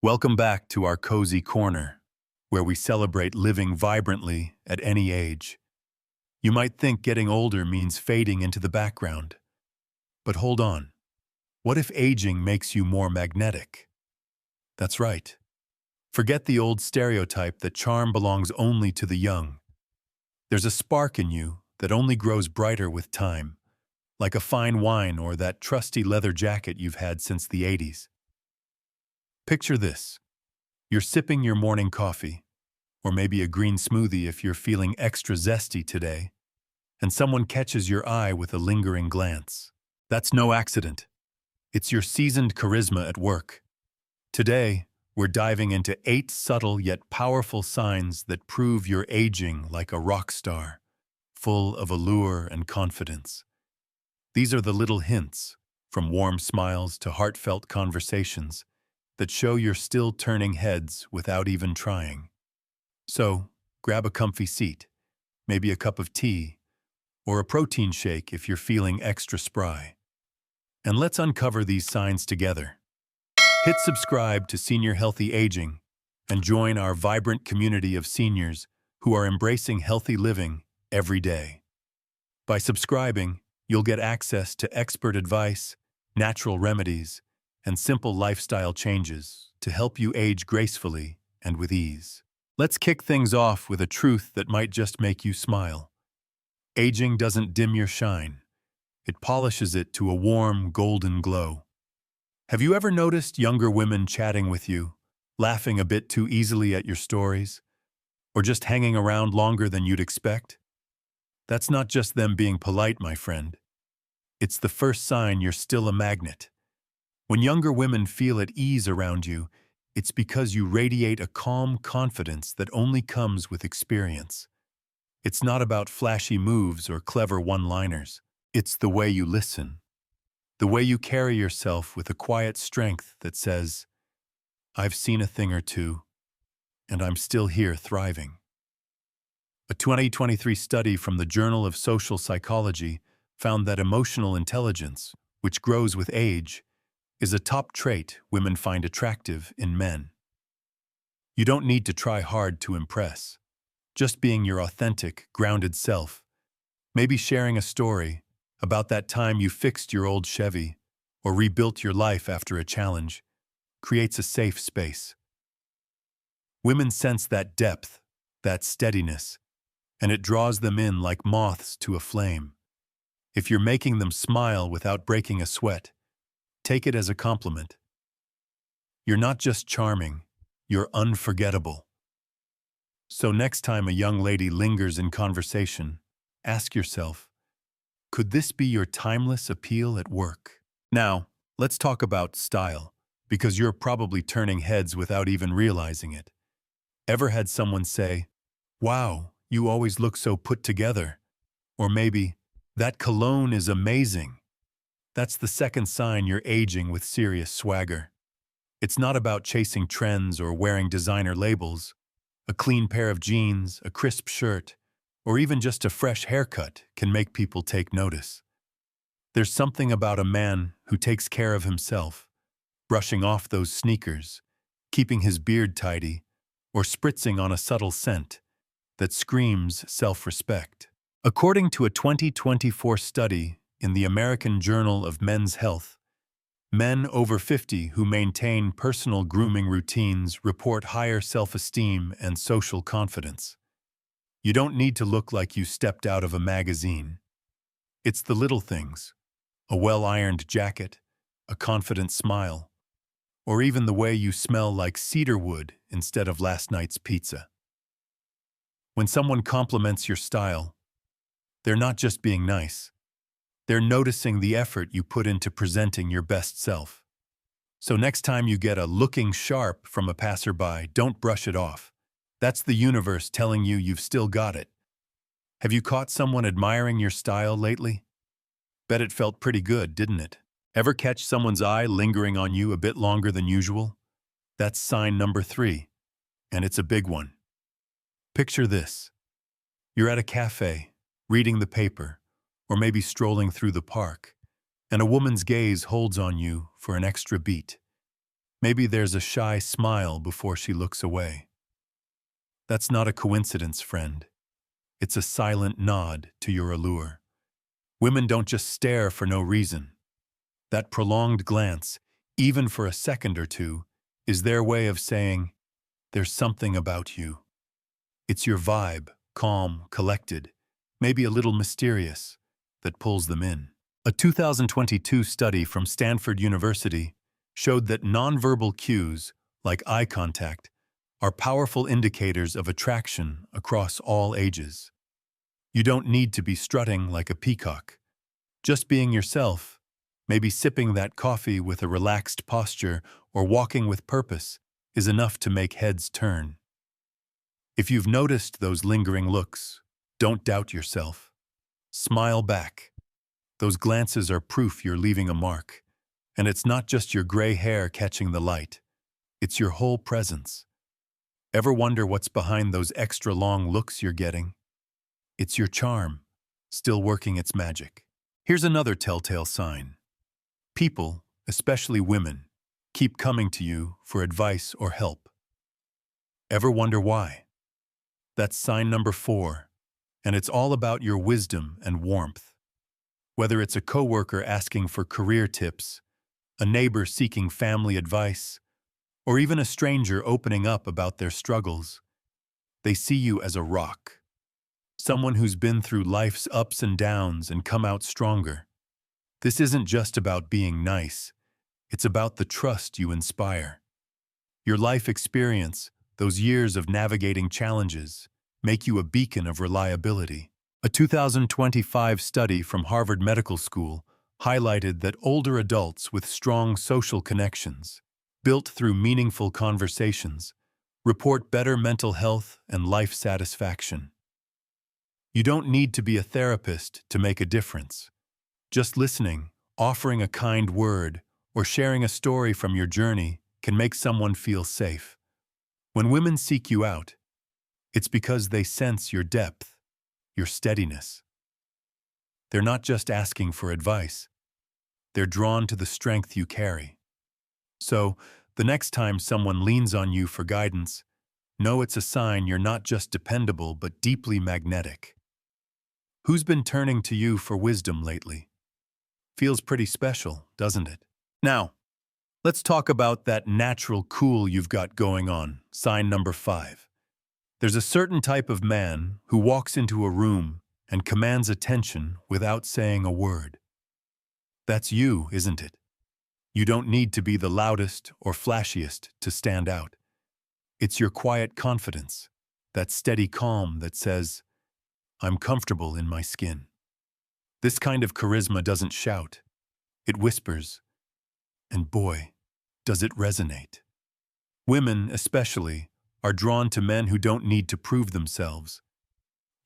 Welcome back to our cozy corner, where we celebrate living vibrantly at any age. You might think getting older means fading into the background. But hold on. What if aging makes you more magnetic? That's right. Forget the old stereotype that charm belongs only to the young. There's a spark in you that only grows brighter with time, like a fine wine or that trusty leather jacket you've had since the 80s. Picture this. You're sipping your morning coffee, or maybe a green smoothie if you're feeling extra zesty today, and someone catches your eye with a lingering glance. That's no accident. It's your seasoned charisma at work. Today, we're diving into 8 subtle yet powerful signs that prove you're aging like a rock star, full of allure and confidence. These are the little hints, from warm smiles to heartfelt conversations, that show you're still turning heads without even trying. So, grab a comfy seat, maybe a cup of tea, or a protein shake if you're feeling extra spry. And let's uncover these signs together. Hit subscribe to Senior Healthy Aging and join our vibrant community of seniors who are embracing healthy living every day. By subscribing, you'll get access to expert advice, natural remedies, and simple lifestyle changes to help you age gracefully and with ease. Let's kick things off with a truth that might just make you smile. Aging doesn't dim your shine. It polishes it to a warm, golden glow. Have you ever noticed younger women chatting with you, laughing a bit too easily at your stories, or just hanging around longer than you'd expect? That's not just them being polite, my friend. It's the first sign you're still a magnet. When younger women feel at ease around you, it's because you radiate a calm confidence that only comes with experience. It's not about flashy moves or clever one-liners. It's the way you listen, the way you carry yourself with a quiet strength that says, "I've seen a thing or two, and I'm still here thriving." A 2023 study from the Journal of Social Psychology found that emotional intelligence, which grows with age, is a top trait women find attractive in men. You don't need to try hard to impress. Just being your authentic, grounded self, maybe sharing a story about that time you fixed your old Chevy or rebuilt your life after a challenge, creates a safe space. Women sense that depth, that steadiness, and it draws them in like moths to a flame. If you're making them smile without breaking a sweat, take it as a compliment. You're not just charming, you're unforgettable. So next time a young lady lingers in conversation, ask yourself, could this be your timeless appeal at work? Now, let's talk about style, because you're probably turning heads without even realizing it. Ever had someone say, "Wow, you always look so put together," or maybe, "That cologne is amazing"? That's the second sign you're aging with serious swagger. It's not about chasing trends or wearing designer labels. A clean pair of jeans, a crisp shirt, or even just a fresh haircut can make people take notice. There's something about a man who takes care of himself, brushing off those sneakers, keeping his beard tidy, or spritzing on a subtle scent that screams self-respect. According to a 2024 study in the American Journal of Men's Health, men over 50 who maintain personal grooming routines report higher self-esteem and social confidence. You don't need to look like you stepped out of a magazine. It's the little things, a well-ironed jacket, a confident smile, or even the way you smell like cedar wood instead of last night's pizza. When someone compliments your style, they're not just being nice. They're noticing the effort you put into presenting your best self. So next time you get a "looking sharp" from a passerby, don't brush it off. That's the universe telling you you've still got it. Have you caught someone admiring your style lately? Bet it felt pretty good, didn't it? Ever catch someone's eye lingering on you a bit longer than usual? That's sign number 3, and it's a big one. Picture this. You're at a cafe, reading the paper, or maybe strolling through the park, and a woman's gaze holds on you for an extra beat. Maybe there's a shy smile before she looks away. That's not a coincidence, friend. It's a silent nod to your allure. Women don't just stare for no reason. That prolonged glance, even for a second or two, is their way of saying, there's something about you. It's your vibe, calm, collected, maybe a little mysterious, that pulls them in. A 2022 study from Stanford University showed that nonverbal cues, like eye contact, are powerful indicators of attraction across all ages. You don't need to be strutting like a peacock. Just being yourself, maybe sipping that coffee with a relaxed posture or walking with purpose, is enough to make heads turn. If you've noticed those lingering looks, don't doubt yourself. Smile back. Those glances are proof you're leaving a mark. And it's not just your gray hair catching the light. It's your whole presence. Ever wonder what's behind those extra long looks you're getting? It's your charm, still working its magic. Here's another telltale sign. People, especially women, keep coming to you for advice or help. Ever wonder why? That's sign number 4, and it's all about your wisdom and warmth. Whether it's a coworker asking for career tips, a neighbor seeking family advice, or even a stranger opening up about their struggles, they see you as a rock. Someone who's been through life's ups and downs and come out stronger. This isn't just about being nice. It's about the trust you inspire. Your life experience, those years of navigating challenges, make you a beacon of reliability. A 2025 study from Harvard Medical School highlighted that older adults with strong social connections, built through meaningful conversations, report better mental health and life satisfaction. You don't need to be a therapist to make a difference. Just listening, offering a kind word, or sharing a story from your journey can make someone feel safe. When women seek you out, it's because they sense your depth, your steadiness. They're not just asking for advice. They're drawn to the strength you carry. So, the next time someone leans on you for guidance, know it's a sign you're not just dependable but deeply magnetic. Who's been turning to you for wisdom lately? Feels pretty special, doesn't it? Now, let's talk about that natural cool you've got going on, sign number 5. There's a certain type of man who walks into a room and commands attention without saying a word. That's you, isn't it? You don't need to be the loudest or flashiest to stand out. It's your quiet confidence, that steady calm that says, I'm comfortable in my skin. This kind of charisma doesn't shout. It whispers. And boy, does it resonate. Women, especially, are drawn to men who don't need to prove themselves.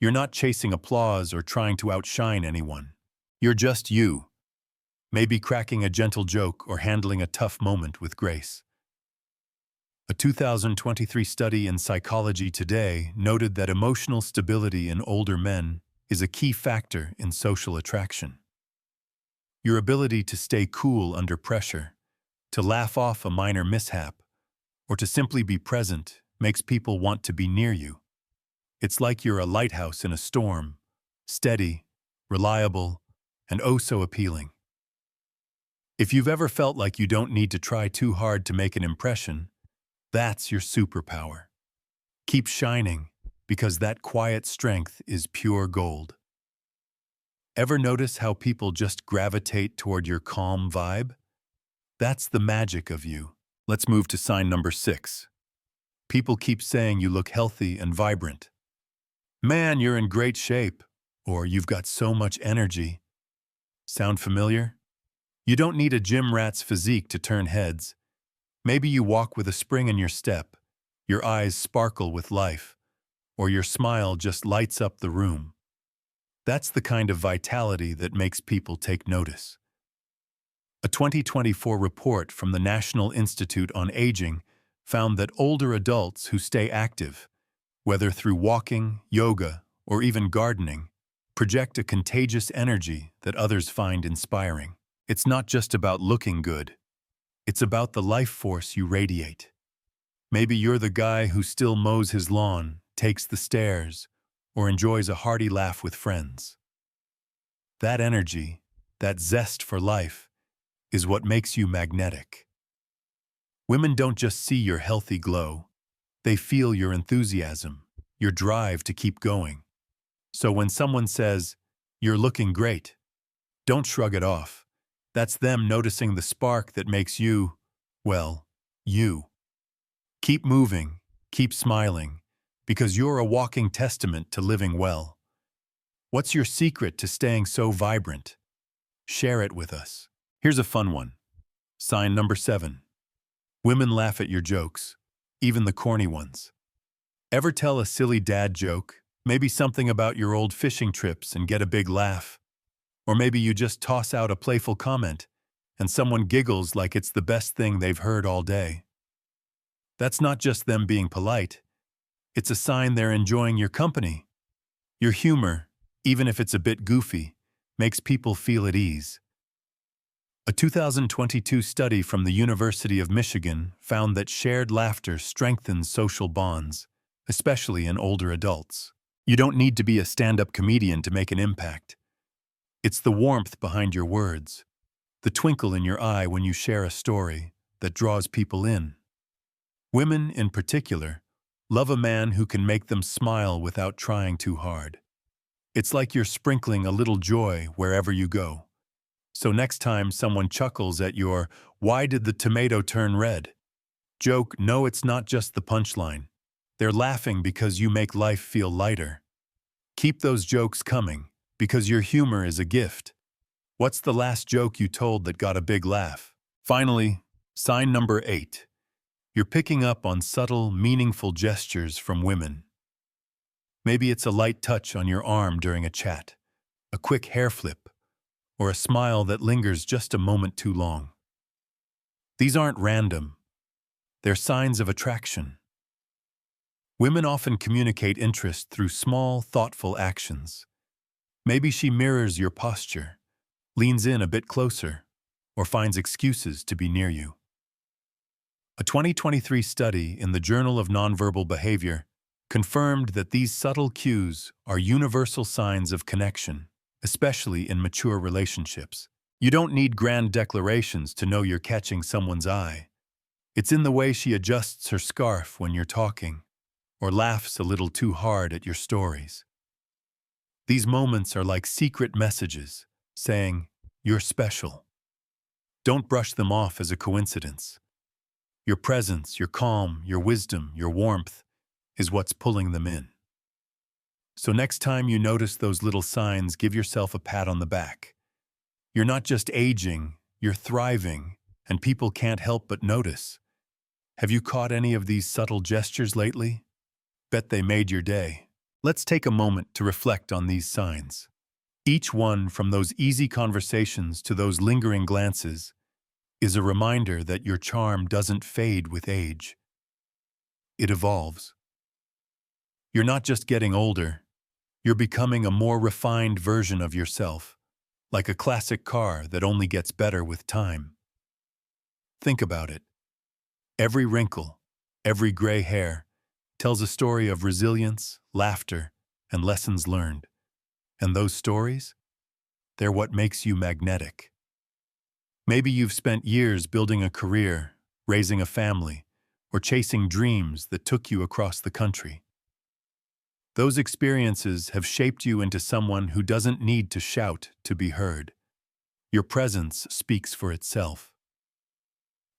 You're not chasing applause or trying to outshine anyone. You're just you, maybe cracking a gentle joke or handling a tough moment with grace. A 2023 study in Psychology Today noted that emotional stability in older men is a key factor in social attraction. Your ability to stay cool under pressure, to laugh off a minor mishap, or to simply be present makes people want to be near you. It's like you're a lighthouse in a storm, steady, reliable, and oh so appealing. If you've ever felt like you don't need to try too hard to make an impression, that's your superpower. Keep shining, because that quiet strength is pure gold. Ever notice how people just gravitate toward your calm vibe? That's the magic of you. Let's move to sign number 6. People keep saying you look healthy and vibrant. Man, you're in great shape, or you've got so much energy. Sound familiar? You don't need a gym rat's physique to turn heads. Maybe you walk with a spring in your step, your eyes sparkle with life, or your smile just lights up the room. That's the kind of vitality that makes people take notice. A 2024 report from the National Institute on Aging found that older adults who stay active, whether through walking, yoga, or even gardening, project a contagious energy that others find inspiring. It's not just about looking good. It's about the life force you radiate. Maybe you're the guy who still mows his lawn, takes the stairs, or enjoys a hearty laugh with friends. That energy, that zest for life, is what makes you magnetic. Women don't just see your healthy glow, they feel your enthusiasm, your drive to keep going. So when someone says, "You're looking great," don't shrug it off. That's them noticing the spark that makes you, well, you. Keep moving, keep smiling, because you're a walking testament to living well. What's your secret to staying so vibrant? Share it with us. Here's a fun one. Sign number 7. Women laugh at your jokes, even the corny ones. Ever tell a silly dad joke, maybe something about your old fishing trips, and get a big laugh? Or maybe you just toss out a playful comment, and someone giggles like it's the best thing they've heard all day. That's not just them being polite. It's a sign they're enjoying your company. Your humor, even if it's a bit goofy, makes people feel at ease. A 2022 study from the University of Michigan found that shared laughter strengthens social bonds, especially in older adults. You don't need to be a stand-up comedian to make an impact. It's the warmth behind your words, the twinkle in your eye when you share a story that draws people in. Women, in particular, love a man who can make them smile without trying too hard. It's like you're sprinkling a little joy wherever you go. So next time someone chuckles at your "Why did the tomato turn red?" joke, no, it's not just the punchline. They're laughing because you make life feel lighter. Keep those jokes coming, because your humor is a gift. What's the last joke you told that got a big laugh? Finally, sign number 8. You're picking up on subtle, meaningful gestures from women. Maybe it's a light touch on your arm during a chat, a quick hair flip, or a smile that lingers just a moment too long. These aren't random. They're signs of attraction. Women often communicate interest through small, thoughtful actions. Maybe she mirrors your posture, leans in a bit closer, or finds excuses to be near you. A 2023 study in the Journal of Nonverbal Behavior confirmed that these subtle cues are universal signs of connection, especially in mature relationships. You don't need grand declarations to know you're catching someone's eye. It's in the way she adjusts her scarf when you're talking, or laughs a little too hard at your stories. These moments are like secret messages, saying, "You're special." Don't brush them off as a coincidence. Your presence, your calm, your wisdom, your warmth is what's pulling them in. So next time you notice those little signs, give yourself a pat on the back. You're not just aging, you're thriving, and people can't help but notice. Have you caught any of these subtle gestures lately? Bet they made your day. Let's take a moment to reflect on these signs. Each one, from those easy conversations to those lingering glances, is a reminder that your charm doesn't fade with age. It evolves. You're not just getting older, you're becoming a more refined version of yourself, like a classic car that only gets better with time. Think about it. Every wrinkle, every gray hair, tells a story of resilience, laughter, and lessons learned. And those stories? They're what makes you magnetic. Maybe you've spent years building a career, raising a family, or chasing dreams that took you across the country. Those experiences have shaped you into someone who doesn't need to shout to be heard. Your presence speaks for itself.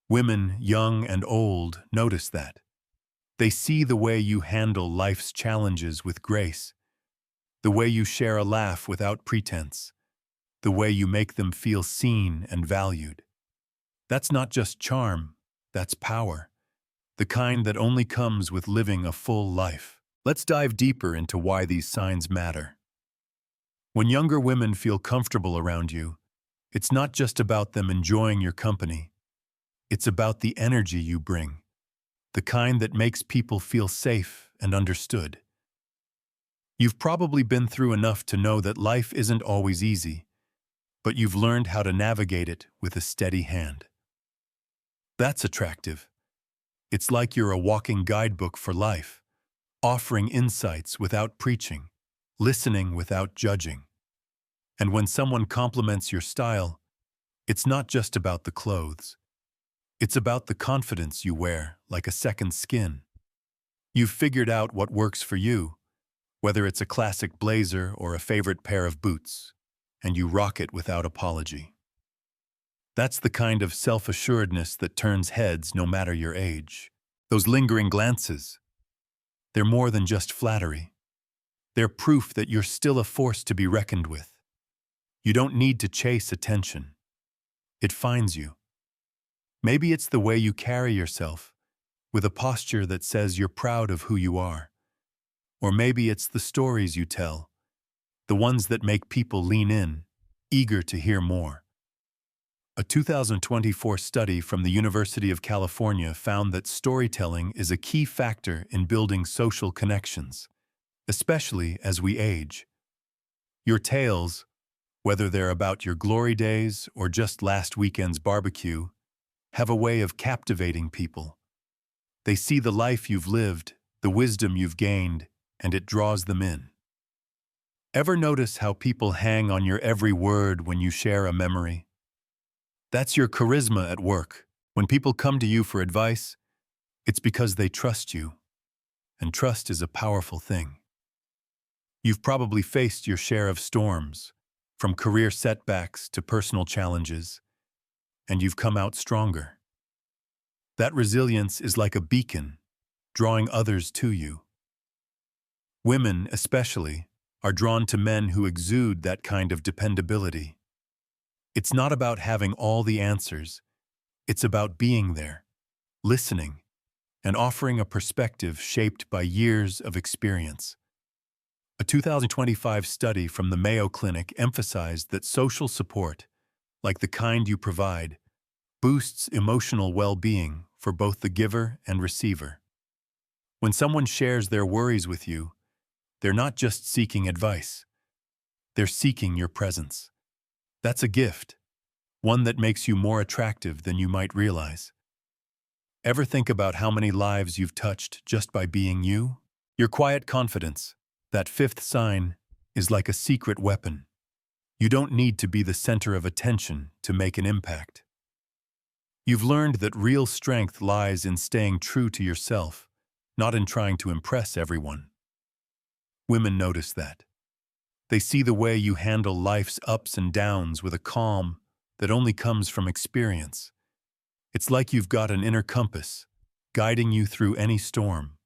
Women, young and old, notice that. They see the way you handle life's challenges with grace, the way you share a laugh without pretense, the way you make them feel seen and valued. That's not just charm, that's power, the kind that only comes with living a full life. Let's dive deeper into why these signs matter. When younger women feel comfortable around you, it's not just about them enjoying your company. It's about the energy you bring, the kind that makes people feel safe and understood. You've probably been through enough to know that life isn't always easy, but you've learned how to navigate it with a steady hand. That's attractive. It's like you're a walking guidebook for life, offering insights without preaching, listening without judging. And when someone compliments your style, it's not just about the clothes. It's about the confidence you wear, like a second skin. You've figured out what works for you, whether it's a classic blazer or a favorite pair of boots, and you rock it without apology. That's the kind of self-assuredness that turns heads no matter your age. Those lingering glances, they're more than just flattery. They're proof that you're still a force to be reckoned with. You don't need to chase attention. It finds you. Maybe it's the way you carry yourself, with a posture that says you're proud of who you are. Or maybe it's the stories you tell, the ones that make people lean in, eager to hear more. A 2024 study from the University of California found that storytelling is a key factor in building social connections, especially as we age. Your tales, whether they're about your glory days or just last weekend's barbecue, have a way of captivating people. They see the life you've lived, the wisdom you've gained, and it draws them in. Ever notice how people hang on your every word when you share a memory? That's your charisma at work. When people come to you for advice, it's because they trust you. And trust is a powerful thing. You've probably faced your share of storms, from career setbacks to personal challenges, and you've come out stronger. That resilience is like a beacon, drawing others to you. Women, especially, are drawn to men who exude that kind of dependability. It's not about having all the answers. It's about being there, listening, and offering a perspective shaped by years of experience. A 2025 study from the Mayo Clinic emphasized that social support, like the kind you provide, boosts emotional well-being for both the giver and receiver. When someone shares their worries with you, they're not just seeking advice. They're seeking your presence. That's a gift, one that makes you more attractive than you might realize. Ever think about how many lives you've touched just by being you? Your quiet confidence, that fifth sign, is like a secret weapon. You don't need to be the center of attention to make an impact. You've learned that real strength lies in staying true to yourself, not in trying to impress everyone. Women notice that. They see the way you handle life's ups and downs with a calm that only comes from experience. It's like you've got an inner compass, guiding you through any storm.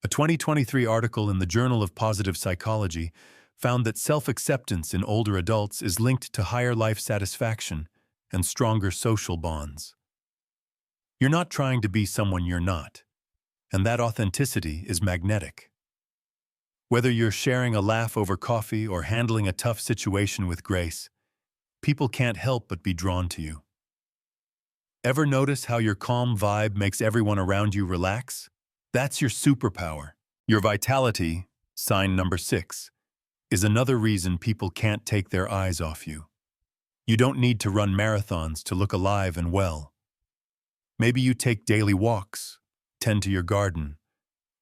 A 2023 article in the Journal of Positive Psychology found that self-acceptance in older adults is linked to higher life satisfaction and stronger social bonds. You're not trying to be someone you're not, and that authenticity is magnetic. Whether you're sharing a laugh over coffee or handling a tough situation with grace, people can't help but be drawn to you. Ever notice how your calm vibe makes everyone around you relax? That's your superpower. Your vitality, sign number 6, is another reason people can't take their eyes off you. You don't need to run marathons to look alive and well. Maybe you take daily walks, tend to your garden,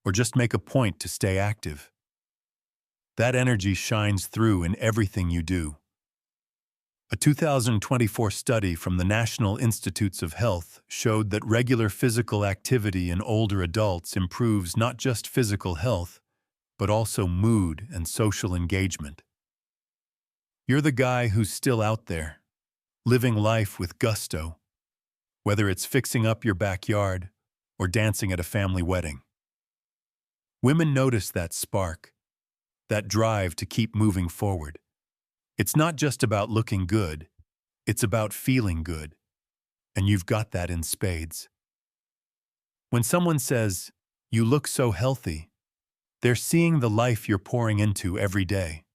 or just make a point to stay active. That energy shines through in everything you do. A 2024 study from the National Institutes of Health showed that regular physical activity in older adults improves not just physical health, but also mood and social engagement. You're the guy who's still out there, living life with gusto, whether it's fixing up your backyard or dancing at a family wedding. Women notice that spark, that drive to keep moving forward. It's not just about looking good, it's about feeling good. And you've got that in spades. When someone says, "You look so healthy," they're seeing the life you're pouring into every day.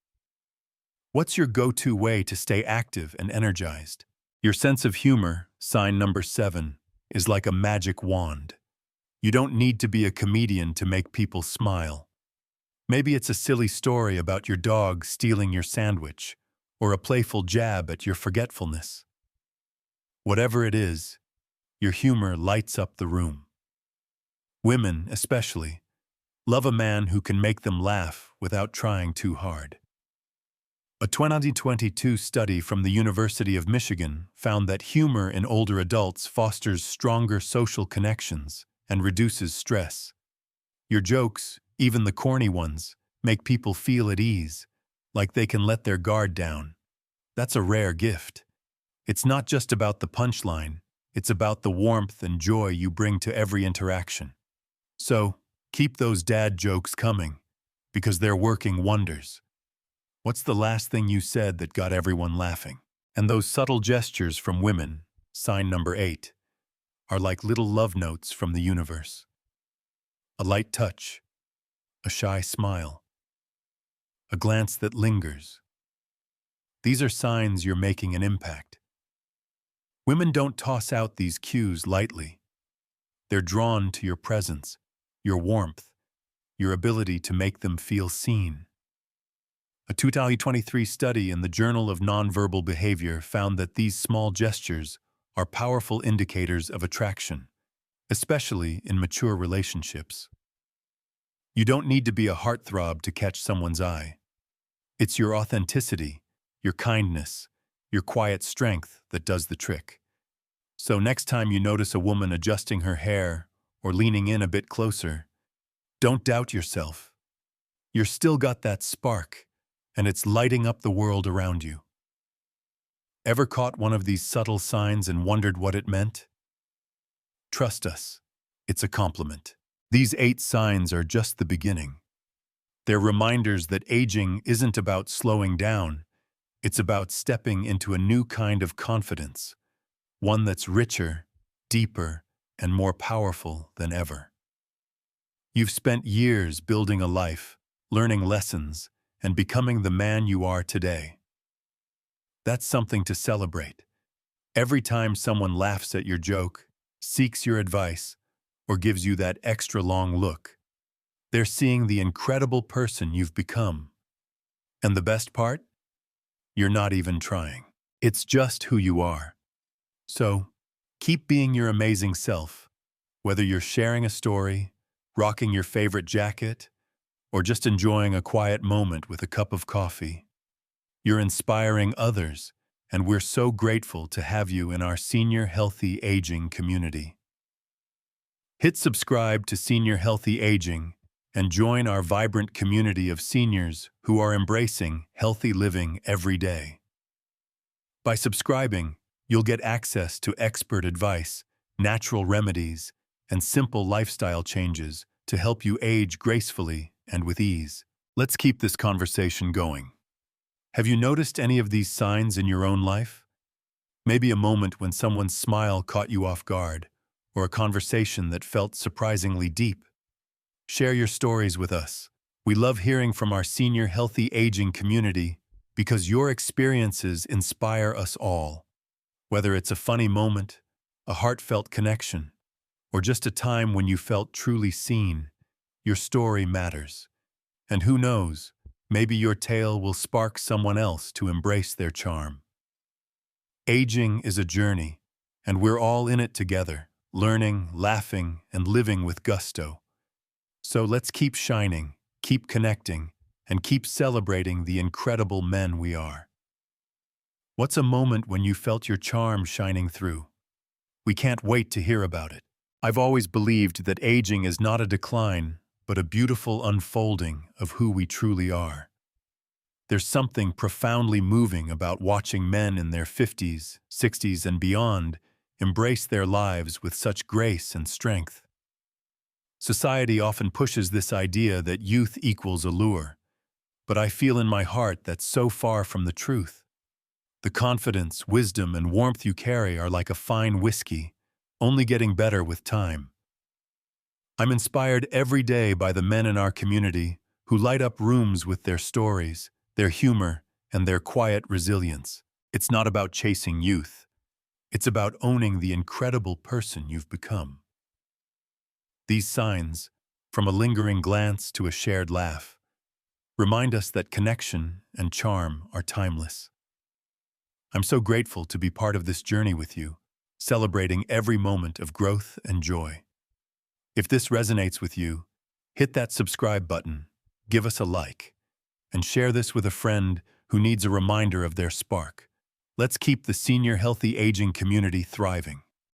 What's your go-to way to stay active and energized? Your sense of humor, sign number 7, is like a magic wand. You don't need to be a comedian to make people smile. Maybe it's a silly story about your dog stealing your sandwich, or a playful jab at your forgetfulness. Whatever it is, Your humor lights up the room. Women, especially, love a man who can make them laugh without trying too hard. A 2022 study from the University of Michigan found that humor in older adults fosters stronger social connections and reduces stress. Your jokes, even the corny ones, make people feel at ease, like they can let their guard down. That's a rare gift. It's not just about the punchline, it's about the warmth and joy you bring to every interaction. So, keep those dad jokes coming, because they're working wonders. What's the last thing you said that got everyone laughing? And those subtle gestures from women, sign number 8, are like little love notes from the universe. A light touch, a shy smile, a glance that lingers. These are signs you're making an impact. Women don't toss out these cues lightly. They're drawn to your presence, your warmth, your ability to make them feel seen. A 2023 study in the Journal of Nonverbal Behavior found that these small gestures are powerful indicators of attraction, especially in mature relationships. You don't need to be a heartthrob to catch someone's eye. It's your authenticity, your kindness, your quiet strength that does the trick. So next time you notice a woman adjusting her hair or leaning in a bit closer, don't doubt yourself. You've still got that spark, and it's lighting up the world around you. Ever caught one of these subtle signs and wondered what it meant? Trust us, it's a compliment. These 8 signs are just the beginning. They're reminders that aging isn't about slowing down, it's about stepping into a new kind of confidence, one that's richer, deeper, and more powerful than ever. You've spent years building a life, learning lessons, and becoming the man you are today. That's something to celebrate. Every time someone laughs at your joke, seeks your advice, or gives you that extra long look, they're seeing the incredible person you've become. And the best part? You're not even trying. It's just who you are. So, keep being your amazing self, whether you're sharing a story, rocking your favorite jacket, or just enjoying a quiet moment with a cup of coffee. You're inspiring others, and we're so grateful to have you in our Senior Healthy Aging community. Hit subscribe to Senior Healthy Aging and join our vibrant community of seniors who are embracing healthy living every day. By subscribing, you'll get access to expert advice, natural remedies, and simple lifestyle changes to help you age gracefully and with ease. Let's keep this conversation going. Have you noticed any of these signs in your own life? Maybe a moment when someone's smile caught you off guard, or a conversation that felt surprisingly deep. Share your stories with us. We love hearing from our Senior Healthy Aging community because your experiences inspire us all. Whether it's a funny moment, a heartfelt connection, or just a time when you felt truly seen, your story matters. And who knows, maybe your tale will spark someone else to embrace their charm. Aging is a journey, and we're all in it together, learning, laughing, and living with gusto. So let's keep shining, keep connecting, and keep celebrating the incredible men we are. What's a moment when you felt your charm shining through? We can't wait to hear about it. I've always believed that aging is not a decline, but a beautiful unfolding of who we truly are. There's something profoundly moving about watching men in their 50s, 60s, and beyond embrace their lives with such grace and strength. Society often pushes this idea that youth equals allure, but I feel in my heart that's so far from the truth. The confidence, wisdom, and warmth you carry are like a fine whiskey, only getting better with time. I'm inspired every day by the men in our community who light up rooms with their stories, their humor, and their quiet resilience. It's not about chasing youth. It's about owning the incredible person you've become. These signs, from a lingering glance to a shared laugh, remind us that connection and charm are timeless. I'm so grateful to be part of this journey with you, celebrating every moment of growth and joy. If this resonates with you, hit that subscribe button, give us a like, and share this with a friend who needs a reminder of their spark. Let's keep the senior healthy aging community thriving.